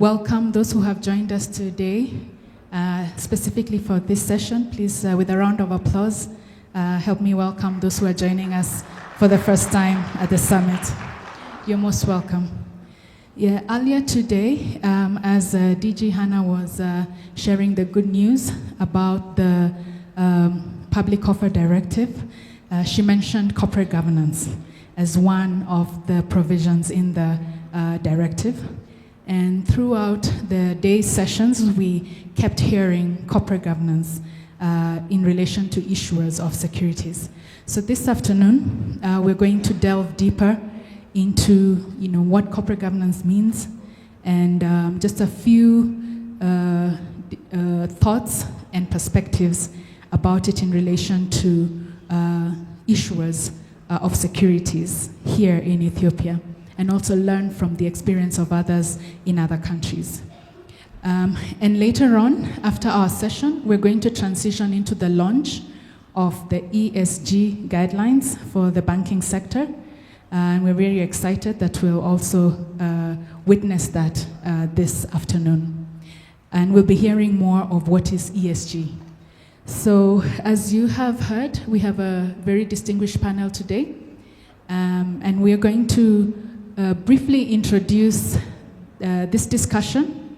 welcome those who have joined us today, specifically for this session. Please, with a round of applause, help me welcome those who are joining us for the first time at the summit. You're most welcome. Yeah, earlier today, as DG Hannah was sharing the good news about the Public Offer Directive, she mentioned corporate governance as one of the provisions in the directive. And throughout the day's sessions, we kept hearing corporate governance in relation to issuers of securities. So this afternoon, we're going to delve deeper into what corporate governance means, and just a few thoughts and perspectives about it in relation to issuers of securities here in Ethiopia, and also learn from the experience of others in other countries. And later on, after our session, we're going to transition into the launch of the ESG guidelines for the banking sector. And we're very excited that we'll also witness that this afternoon. And we'll be hearing more of what is ESG. So as you have heard, we have a very distinguished panel today. And we are going to briefly introduce this discussion.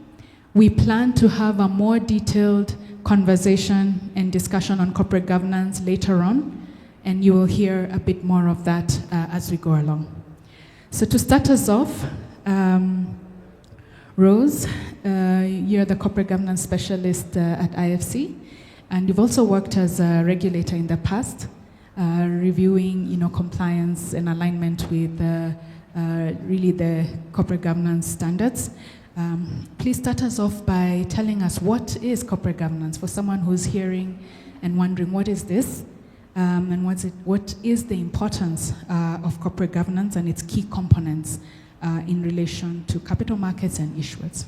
We plan to have a more detailed conversation and discussion on corporate governance later on, and you will hear a bit more of that as we go along. So to start us off, Rose, you're the corporate governance specialist at IFC, and you've also worked as a regulator in the past, reviewing compliance and alignment with really the corporate governance standards. Please start us off by telling us what is corporate governance for someone who's hearing and wondering what is this, and what is the importance of corporate governance and its key components in relation to capital markets and issuers.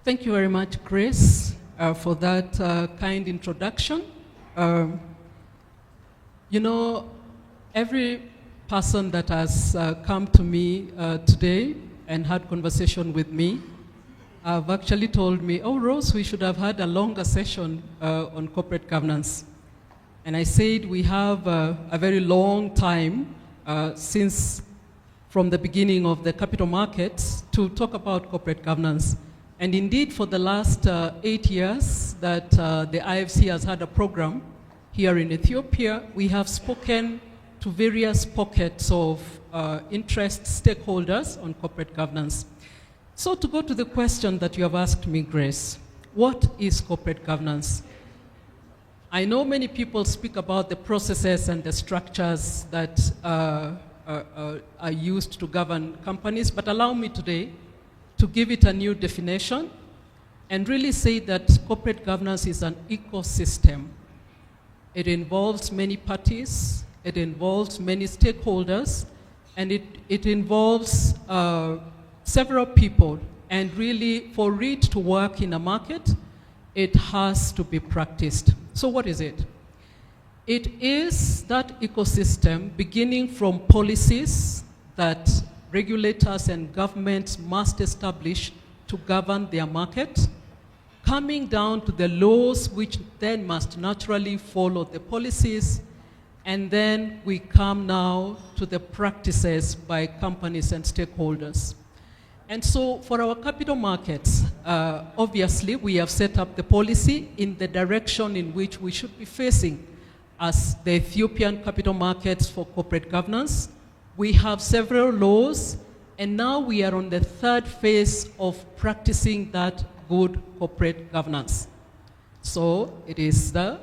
Thank you very much, Grace, for that kind introduction. Every person that has come to me today and had conversation with me have actually told me, oh, Rose, we should have had a longer session on corporate governance. And I said we have a very long time since from the beginning of the capital markets to talk about corporate governance. And indeed, for the last 8 years that the IFC has had a program here in Ethiopia, we have spoken to various pockets of interest stakeholders on corporate governance. So to go to the question that you have asked me, Grace, what is corporate governance? I know many people speak about the processes and the structures that are used to govern companies, but allow me today to give it a new definition and really say that corporate governance is an ecosystem. It involves many parties, it involves many stakeholders, and it involves several people. And really, for it to work in a market, it has to be practiced. So what is it? It is that ecosystem beginning from policies that regulators and governments must establish to govern their market, coming down to the laws which then must naturally follow the policies, and then we come now to the practices by companies and stakeholders. And so for our capital markets, obviously we have set up the policy in the direction in which we should be facing as the Ethiopian capital markets for corporate governance. We have several laws, and now we are on the third phase of practicing that good corporate governance. So it is the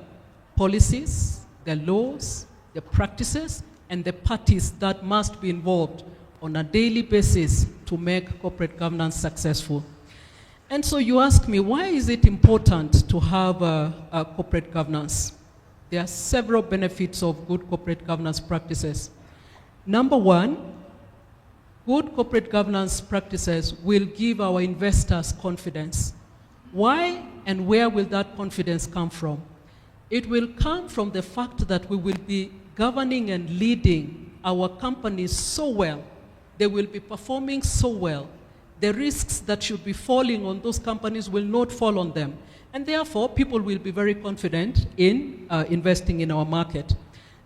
policies, the laws, the practices, and the parties that must be involved on a daily basis to make corporate governance successful. And so you ask me, why is it important to have a corporate governance? There are several benefits of good corporate governance practices. Number one, good corporate governance practices will give our investors confidence. Why and where will that confidence come from? It will come from the fact that we will be governing and leading our companies so well, they will be performing so well, the risks that should be falling on those companies will not fall on them. And therefore, people will be very confident in investing in our market.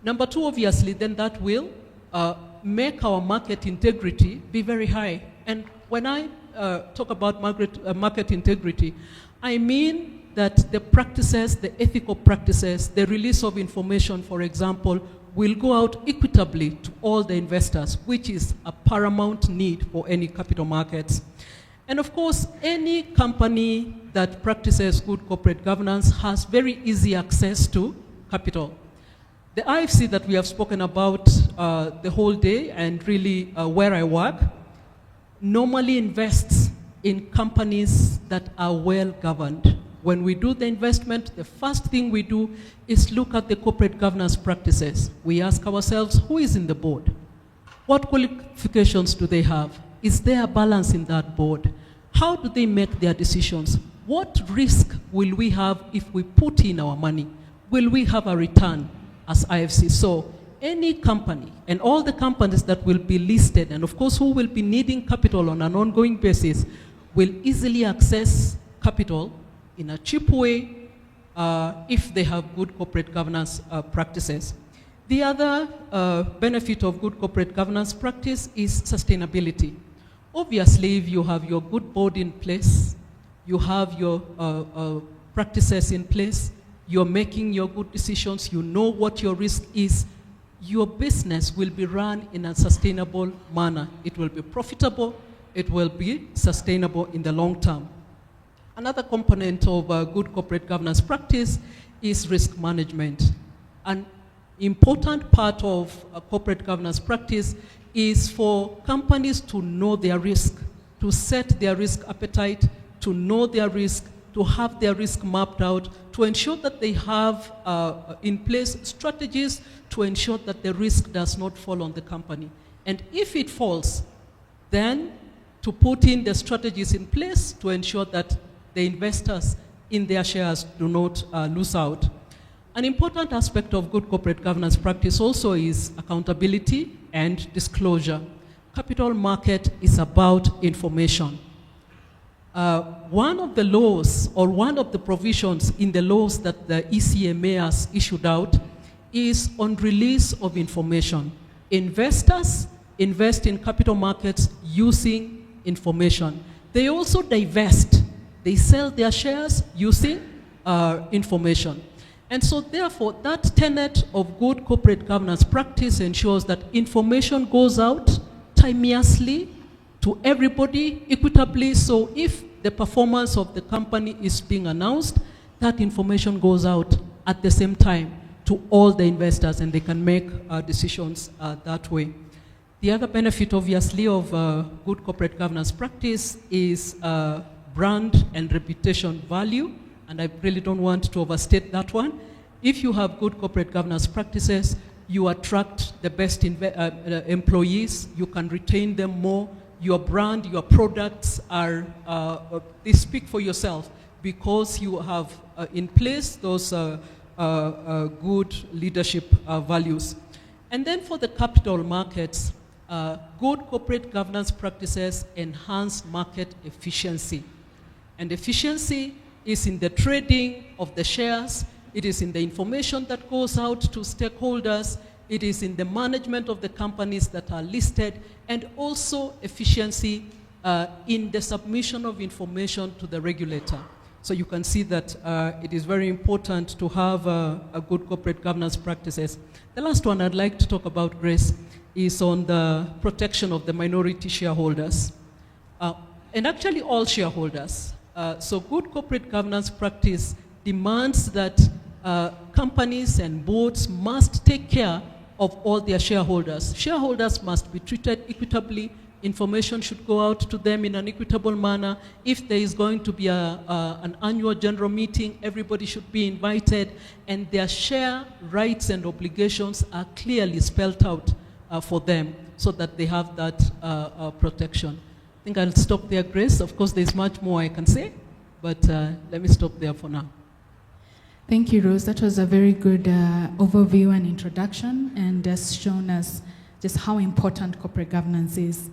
Number two, obviously, then that will make our market integrity be very high. And when I talk about market integrity, I mean that the practices, the ethical practices, the release of information, for example, will go out equitably to all the investors, which is a paramount need for any capital markets. And of course, any company that practices good corporate governance has very easy access to capital. The IFC that we have spoken about the whole day, and really where I work, normally invests in companies that are well governed. When we do the investment, the first thing we do is look at the corporate governance practices. We ask ourselves, who is in the board? What qualifications do they have? Is there a balance in that board? How do they make their decisions? What risk will we have if we put in our money? Will we have a return as IFC? So any company and all the companies that will be listed, and of course who will be needing capital on an ongoing basis, will easily access capital in a cheap way if they have good corporate governance practices. The other benefit of good corporate governance practice is sustainability. Obviously, if you have your good board in place, you have your practices in place, you're making your good decisions, you know what your risk is, your business will be run in a sustainable manner. It will be profitable, it will be sustainable in the long term. Another component of good corporate governance practice is risk management. An important part of corporate governance practice is for companies to know their risk, to set their risk appetite, to know their risk, to have their risk mapped out, to ensure that they have in place strategies to ensure that the risk does not fall on the company. And if it falls, then to put in the strategies in place to ensure that the investors in their shares do not lose out. An important aspect of good corporate governance practice also is accountability and disclosure. Capital market is about information. One of the laws, or one of the provisions in the laws that the ECMA has issued out is on release of information. Investors invest in capital markets using information. They also divest. They sell their shares using information. And so therefore, that tenet of good corporate governance practice ensures that information goes out timeously to everybody equitably. So if the performance of the company is being announced, that information goes out at the same time to all the investors, and they can make decisions that way. The other benefit, obviously, of good corporate governance practice is brand and reputation value, and I really don't want to overstate that one. If you have good corporate governance practices, you attract the best employees, you can retain them more, your brand, your products are, they speak for yourself because you have in place those good leadership values. And then for the capital markets, good corporate governance practices enhance market efficiency. And efficiency is in the trading of the shares, it is in the information that goes out to stakeholders, it is in the management of the companies that are listed, and also efficiency in the submission of information to the regulator. So you can see that it is very important to have a good corporate governance practices. The last one I'd like to talk about, Grace, is on the protection of the minority shareholders, and actually all shareholders. So good corporate governance practice demands that companies and boards must take care of all their shareholders. Shareholders must be treated equitably. Information should go out to them in an equitable manner. If there is going to be an annual general meeting, everybody should be invited, and their share rights and obligations are clearly spelled out for them so that they have that protection. I think I'll stop there, Grace. Of course, there's much more I can say, but let me stop there for now. Thank you, Rose. That was a very good overview and introduction, and has shown us just how important corporate governance is.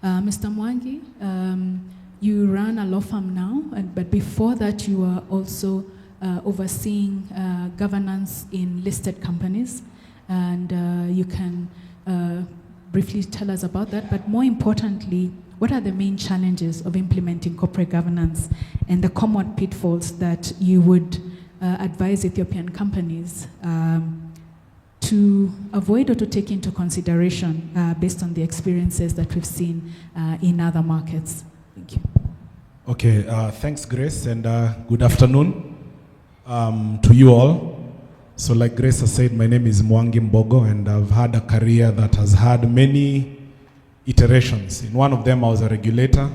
Mr. Mwangi, you run a law firm now, but before that you were also overseeing governance in listed companies, and you can briefly tell us about that, but more importantly, what are the main challenges of implementing corporate governance and the common pitfalls that you would advise Ethiopian companies to avoid or to take into consideration based on the experiences that we've seen in other markets? Thank you. Okay, thanks Grace, and good afternoon to you all. So like Grace has said, my name is Mwangi Mbogo, and I've had a career that has had many iterations. In one of them I was a regulator,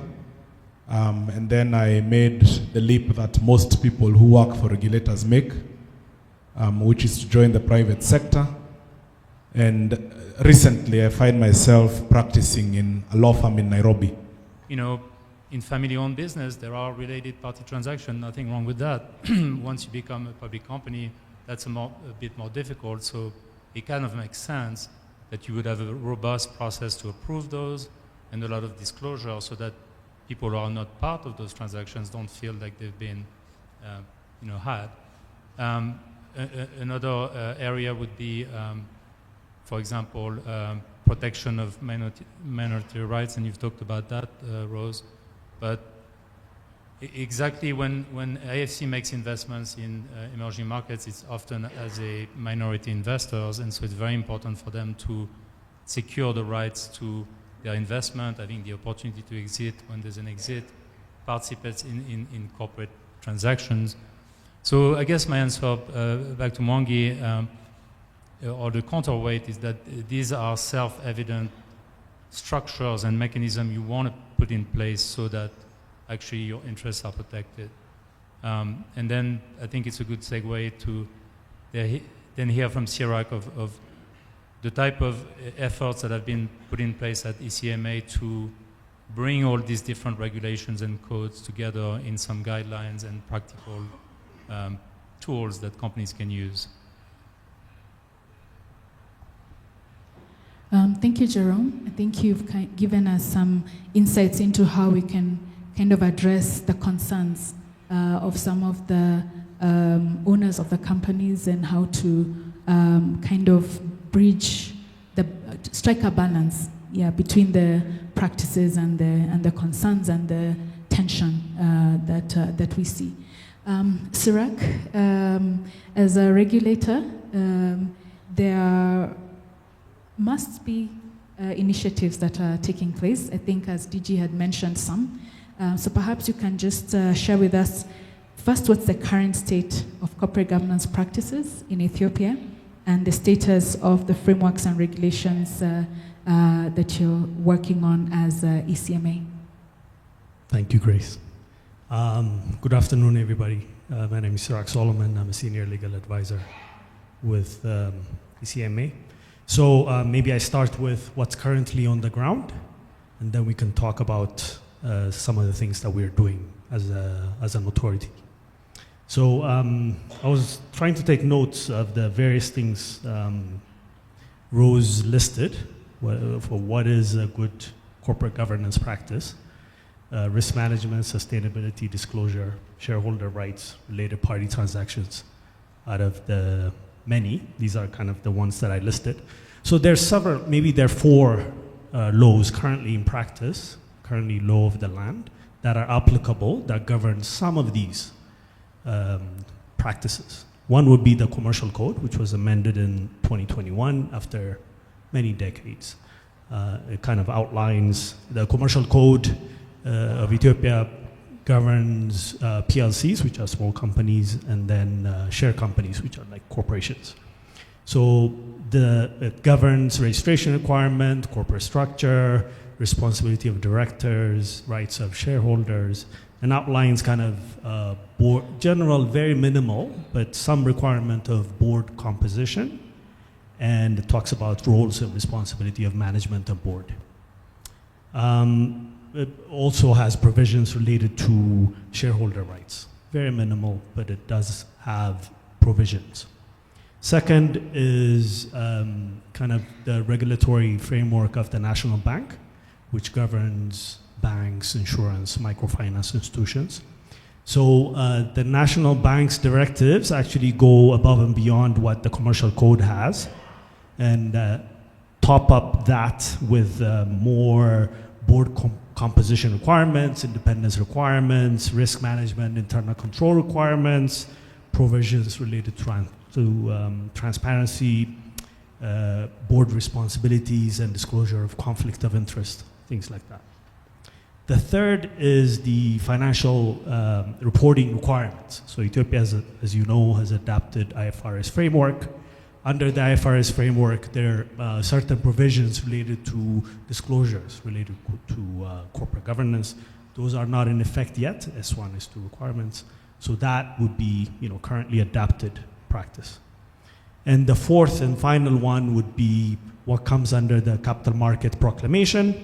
and then I made the leap that most people who work for regulators make, which is to join the private sector. And recently I find myself practicing in a law firm in Nairobi. You know, in family-owned business, there are related party transactions, nothing wrong with that. Once you become a public company, that's a bit more difficult, so it kind of makes sense that you would have a robust process to approve those and a lot of disclosure so that people who are not part of those transactions don't feel like they've been had. Another area would be, for example, protection of minority rights, and you've talked about that, Rose. But exactly when AFC makes investments in emerging markets, it's often as a minority investors, and so it's very important for them to secure the rights to their investment, having the opportunity to exit when there's an exit, participate in corporate transactions. So I guess my answer back to Mwangi, or the counterweight, is that these are self-evident structures and mechanisms you want to put in place so that actually your interests are protected. And then I think it's a good segue to then hear from Sirak of the type of efforts that have been put in place at ECMA to bring all these different regulations and codes together in some guidelines and practical tools that companies can use. Thank you, Jerome. I think you've given us some insights into how we can kind of address the concerns of some of the owners of the companies and how to kind of bridge strike a balance, between the practices and the concerns and the tension that we see. Sirak, as a regulator, there must be initiatives that are taking place. I think, as DG had mentioned, some. So perhaps you can just share with us, first, what's the current state of corporate governance practices in Ethiopia and the status of the frameworks and regulations that you're working on as ECMA. Thank you, Grace. Good afternoon, everybody. My name is Sirak Solomon. I'm a senior legal advisor with ECMA. So maybe I start with what's currently on the ground, and then we can talk about some of the things that we're doing as an authority. So I was trying to take notes of the various things Rose listed for what is a good corporate governance practice: risk management, sustainability, disclosure, shareholder rights, related party transactions. Out of the many, these are kind of the ones that I listed. So there's several, maybe there are 4 laws currently in practice, currently law of the land, that are applicable, that govern some of these practices. One would be the Commercial Code, which was amended in 2021 after many decades. It kind of outlines the Commercial Code of Ethiopia governs PLCs, which are small companies, and then share companies, which are like corporations. So it governs registration requirement, corporate structure, responsibility of directors, rights of shareholders, and outlines kind of general, very minimal, but some requirement of board composition, and it talks about roles and responsibility of management and board. It also has provisions related to shareholder rights. Very minimal, but it does have provisions. Second is kind of the regulatory framework of the National Bank, which governs banks, insurance, microfinance institutions. So the national bank's directives actually go above and beyond what the commercial code has, and top up that with more board composition requirements, independence requirements, risk management, internal control requirements, provisions related to transparency, board responsibilities, and disclosure of conflict of interest, things like that. The third is the financial reporting requirements. So Ethiopia, as you know, has adopted IFRS framework. Under the IFRS framework, there are certain provisions related to disclosures related to corporate governance. Those are not in effect yet, S1, S2 requirements. So that would be, currently adopted practice. And the fourth and final one would be what comes under the Capital Market Proclamation.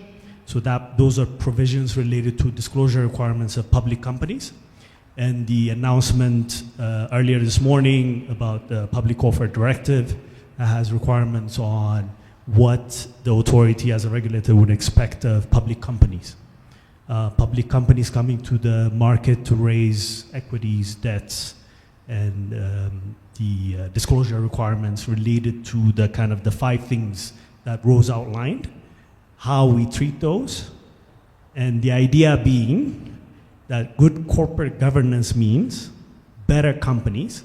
So those are provisions related to disclosure requirements of public companies. And the announcement earlier this morning about the Public Offer Directive has requirements on what the authority as a regulator would expect of public companies. Public companies coming to the market to raise equities, debts, and the disclosure requirements related to the 5 things that Rose outlined, how we treat those, and the idea being that good corporate governance means better companies,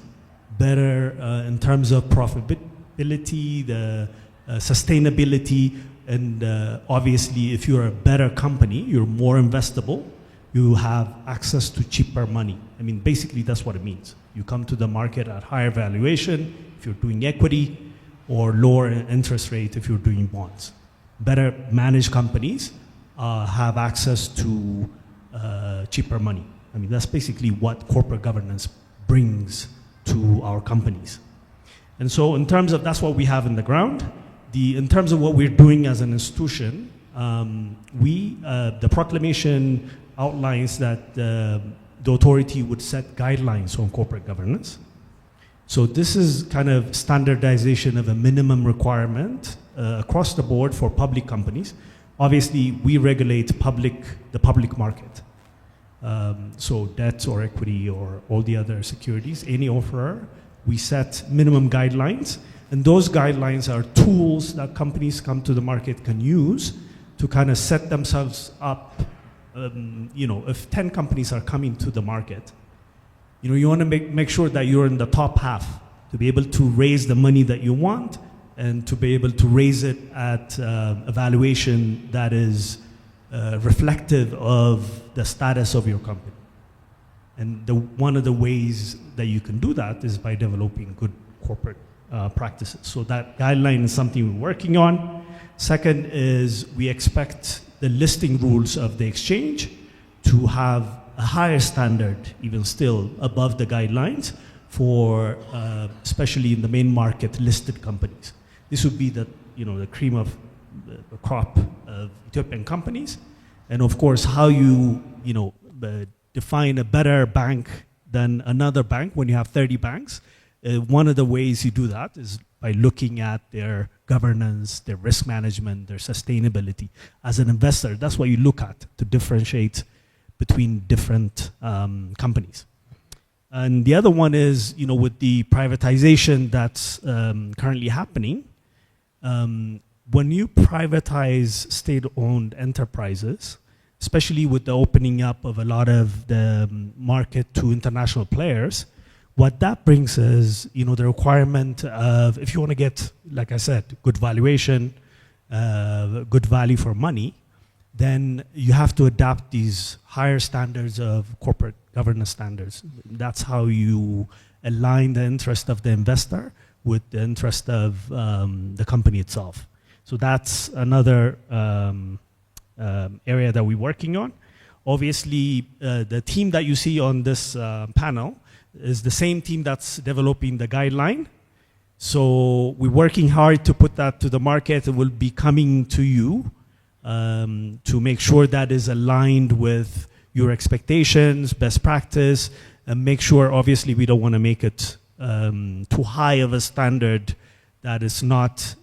better in terms of profitability, the sustainability, and obviously if you're a better company, you're more investable, you have access to cheaper money. I mean, basically that's what it means. You come to the market at higher valuation if you're doing equity, or lower interest rate if you're doing bonds. Better managed companies have access to cheaper money. I mean, that's basically what corporate governance brings to our companies. And so in terms of, that's what we have in the ground. In terms of what we're doing as an institution, the proclamation outlines that the authority would set guidelines on corporate governance. So this is kind of standardization of a minimum requirement across the board for public companies. Obviously, we regulate the public market. So debt or equity or all the other securities, any offerer, we set minimum guidelines. And those guidelines are tools that companies come to the market can use to kind of set themselves up. If 10 companies are coming to the market, you want to make sure that you're in the top half to be able to raise the money that you want and to be able to raise it at a valuation that is reflective of the status of your company. And one of the ways that you can do that is by developing good corporate practices. So that guideline is something we're working on. Second is we expect the listing rules of the exchange to have a higher standard, even still above the guidelines, for especially in the main market listed companies. This would be the cream of the crop of Ethiopian companies. And of course, how you define a better bank than another bank when you have 30 banks. One of the ways you do that is by looking at their governance, their risk management, their sustainability. As an investor, that's what you look at to differentiate between different companies. And the other one is, with the privatization that's currently happening, when you privatize state-owned enterprises, especially with the opening up of a lot of the market to international players, what that brings is, the requirement of, if you want to get, like I said, good valuation, good value for money, then you have to adapt these higher standards of corporate governance standards. That's how you align the interest of the investor with the interest of the company itself. So that's another area that we're working on. Obviously, the team that you see on this panel is the same team that's developing the guideline. So we're working hard to put that to the market, and we'll be coming to you to make sure that is aligned with your expectations, best practice, and make sure, obviously, we don't want to make it too high of a standard that is not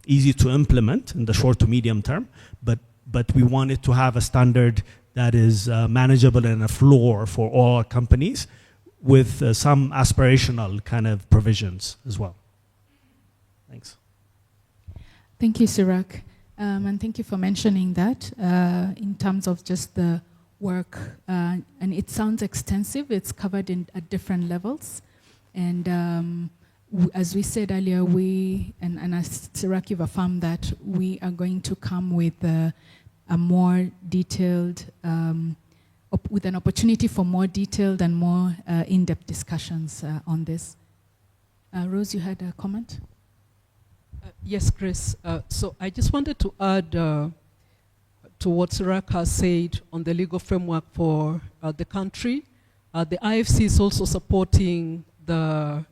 easy to implement in the short to medium term, but but we wanted to have a standard that is manageable and a floor for all companies with some aspirational kind of provisions as well. Thanks. Thank you, Sirak. And thank you for mentioning that in terms of just the work. And it sounds extensive. It's covered at different levels. And as we said earlier, and as Sirak, you've affirmed that we are going to come with a more detailed, with an opportunity for more detailed and more in-depth discussions on this. Rose, you had a comment? Yes, Chris. So I just wanted to add to what Sirak has said on the legal framework for the country. The IFC is also supporting the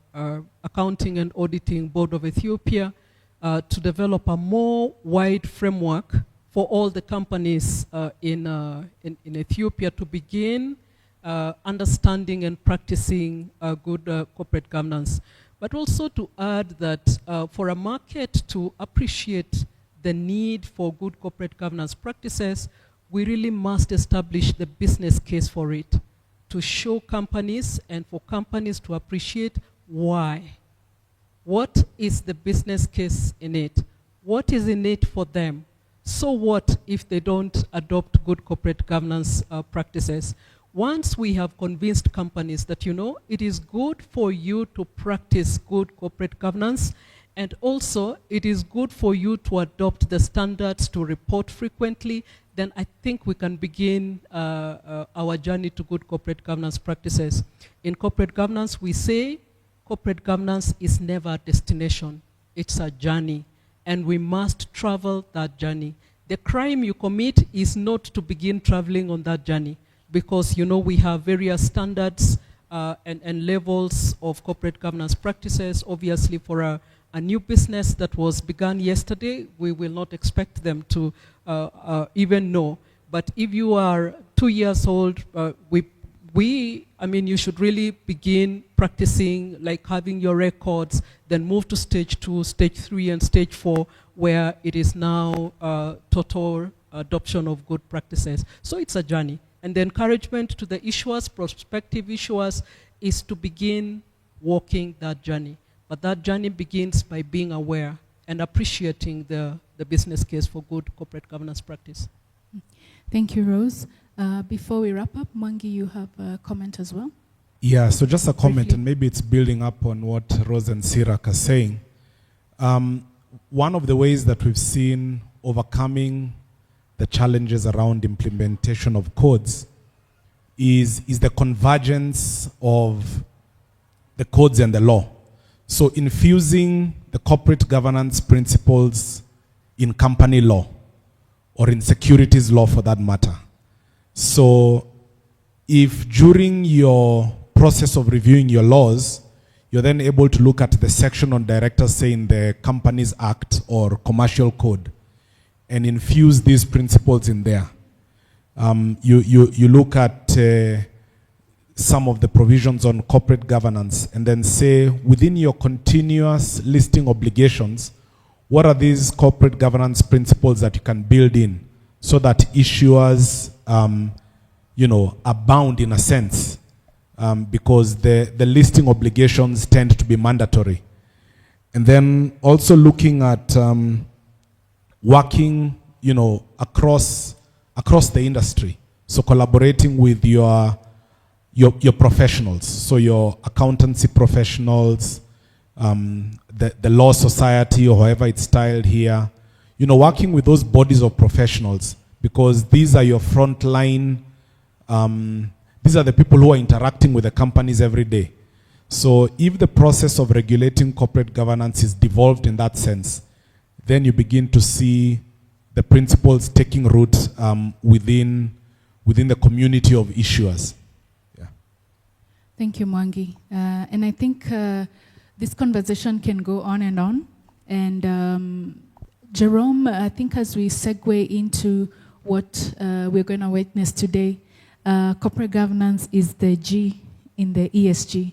Accounting and Auditing Board of Ethiopia to develop a more wide framework for all the companies in Ethiopia to begin understanding and practicing good corporate governance. But also to add that for a market to appreciate the need for good corporate governance practices, we really must establish the business case for it, to show companies and for companies to appreciate why. What is the business case in it? What is in it for them? So what if they don't adopt good corporate governance practices? Once we have convinced companies that, you know, it is good for you to practice good corporate governance, and also it is good for you to adopt the standards to report frequently, then I think we can begin our journey to good corporate governance practices. In corporate governance, we say corporate governance is never a destination, it's a journey, and we must travel that journey. The crime you commit is not to begin traveling on that journey, because, you know, we have various standards and levels of corporate governance practices. Obviously, for a new business that was begun yesterday, we will not expect them to even know. But if you are 2 years old, I mean, you should really begin practicing, like having your records, then move to stage 2, stage 3, and stage 4, where it is now total adoption of good practices. So it's a journey. And the encouragement to the issuers, prospective issuers, is to begin walking that journey. But that journey begins by being aware and appreciating the business case for good corporate governance practice. Thank you, Rose. Before we wrap up, Mwangi, you have a comment as well? Yeah, so just a comment, Briefly. and maybe it's building up on what Rose and Sirak are saying. One of the ways that we've seen overcoming the challenges around implementation of codes is the convergence of the codes and the law. So infusing the corporate governance principles in company law, or in securities law for that matter. So if during your process of reviewing your laws, you're then able to look at the section on directors, say in the Companies Act or Commercial Code, and infuse these principles in there. You look at some of the provisions on corporate governance, and then say, within your continuous listing obligations, what are these corporate governance principles that you can build in so that issuers are bound in a sense, because the listing obligations tend to be mandatory. And then also looking at working, across the industry. So collaborating with your professionals, so your accountancy professionals, the law society, or however it's styled here, working with those bodies of professionals, because these are your frontline, these are the people who are interacting with the companies every day. So if the process of regulating corporate governance is devolved in that sense, then you begin to see the principles taking root within the community of issuers. Yeah. Thank you, Mwangi. And I think this conversation can go on. And Jerome, I think as we segue into what we're going to witness today, corporate governance is the G in the ESG.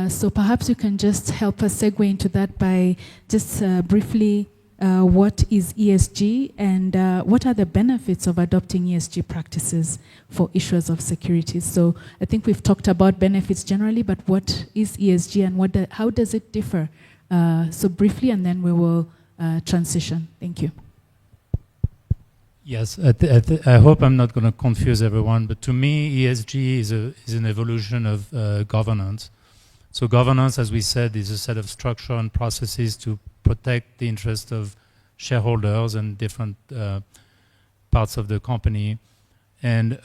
So perhaps you can just help us segue into that by just briefly what is ESG and what are the benefits of adopting ESG practices for issuers of securities. So I think we've talked about benefits generally, but what is ESG and how does it differ? So briefly, and then we will transition. Thank you. Yes, I hope I'm not going to confuse everyone, but to me, ESG is an evolution of governance. So governance, as we said, is a set of structure and processes to protect the interest of shareholders and different parts of the company. And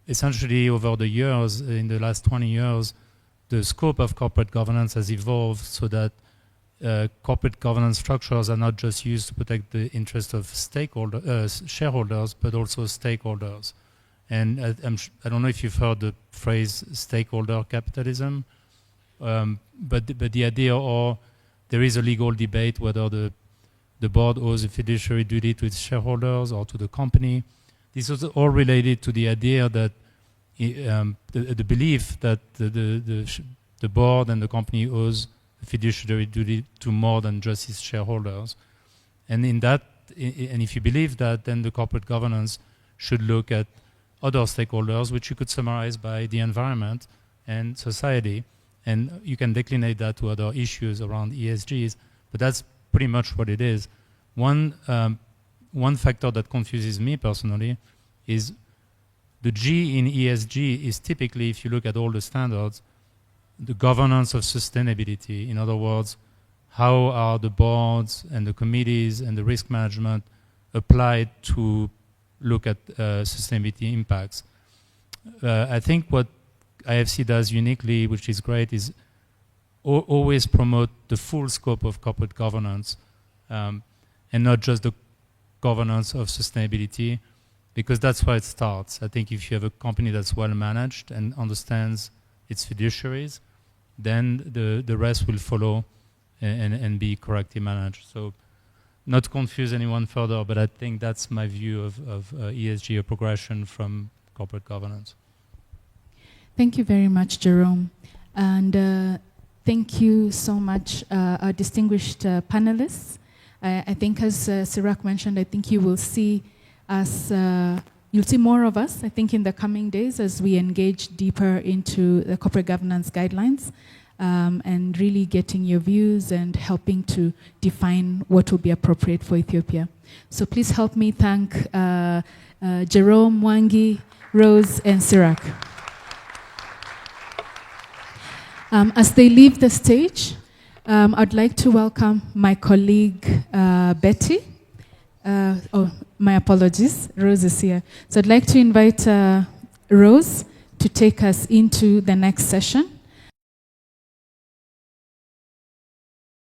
essentially, over the years, in the last 20 years, the scope of corporate governance has evolved so that corporate governance structures are not just used to protect the interest of shareholders, but also stakeholders. And I don't know if you've heard the phrase stakeholder capitalism, but the idea, or there is a legal debate whether the board owes a fiduciary duty to its shareholders or to the company. This is all related to the idea that the belief that the board and the company owes a fiduciary duty to more than just its shareholders. And and if you believe that, then the corporate governance should look at other stakeholders, which you could summarize by the environment and society. And you can declinate that to other issues around ESGs, but that's pretty much what it is. One factor that confuses me personally is the G in ESG is typically, if you look at all the standards, the governance of sustainability. In other words, how are the boards and the committees and the risk management applied to look at sustainability impacts? I think what IFC does uniquely, which is great, is always promote the full scope of corporate governance and not just the governance of sustainability, because that's where it starts. I think if you have a company that's well managed and understands its fiduciaries, then the rest will follow and be correctly managed. So not to confuse anyone further, but I think that's my view of ESG, a progression from corporate governance. Thank you very much, Jerome. And thank you so much, our distinguished panelists. I think as Sirak mentioned, I think you will see us, you'll see more of us, I think, in the coming days as we engage deeper into the corporate governance guidelines and really getting your views and helping to define what will be appropriate for Ethiopia. So please help me thank Jerome, Mwangi, Rose, and Sirak. As they leave the stage, I'd like to welcome my colleague, Betty. My apologies, Rose is here. So I'd like to invite Rose to take us into the next session.